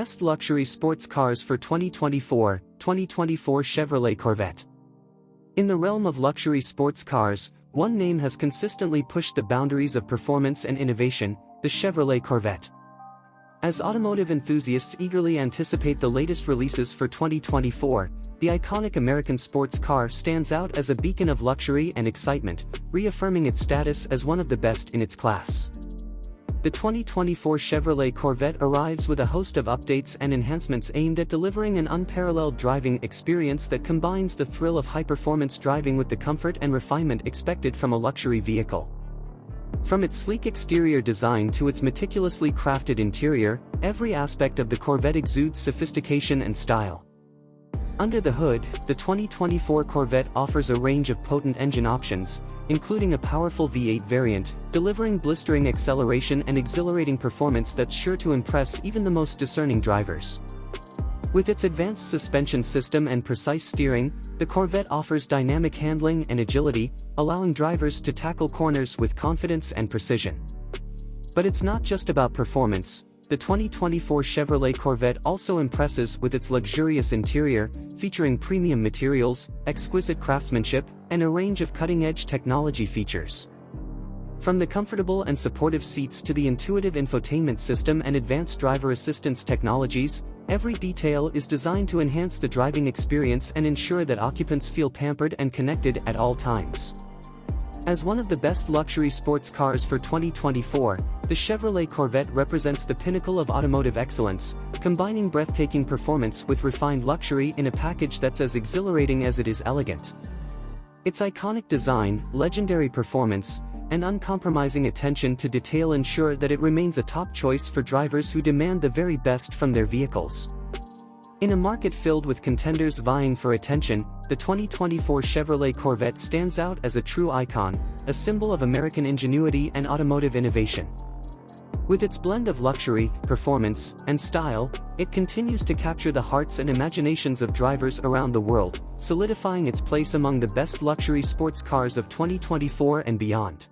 Best Luxury Sports Cars for 2024 Chevrolet Corvette. In the realm of luxury sports cars, one name has consistently pushed the boundaries of performance and innovation: the Chevrolet Corvette. As automotive enthusiasts eagerly anticipate the latest releases for 2024, the iconic American sports car stands out as a beacon of luxury and excitement, reaffirming its status as one of the best in its class. The 2024 Chevrolet Corvette arrives with a host of updates and enhancements aimed at delivering an unparalleled driving experience that combines the thrill of high-performance driving with the comfort and refinement expected from a luxury vehicle. From its sleek exterior design to its meticulously crafted interior, every aspect of the Corvette exudes sophistication and style. Under the hood, the 2024 Corvette offers a range of potent engine options, including a powerful V8 variant, delivering blistering acceleration and exhilarating performance that's sure to impress even the most discerning drivers. With its advanced suspension system and precise steering, the Corvette offers dynamic handling and agility, allowing drivers to tackle corners with confidence and precision. But it's not just about performance. The 2024 Chevrolet Corvette also impresses with its luxurious interior, featuring premium materials, exquisite craftsmanship, and a range of cutting-edge technology features. From the comfortable and supportive seats to the intuitive infotainment system and advanced driver assistance technologies, every detail is designed to enhance the driving experience and ensure that occupants feel pampered and connected at all times. As one of the best luxury sports cars for 2024, the Chevrolet Corvette represents the pinnacle of automotive excellence, combining breathtaking performance with refined luxury in a package that's as exhilarating as it is elegant. Its iconic design, legendary performance, and uncompromising attention to detail ensure that it remains a top choice for drivers who demand the very best from their vehicles. In a market filled with contenders vying for attention, the 2024 Chevrolet Corvette stands out as a true icon, a symbol of American ingenuity and automotive innovation. With its blend of luxury, performance, and style, it continues to capture the hearts and imaginations of drivers around the world, solidifying its place among the best luxury sports cars of 2024 and beyond.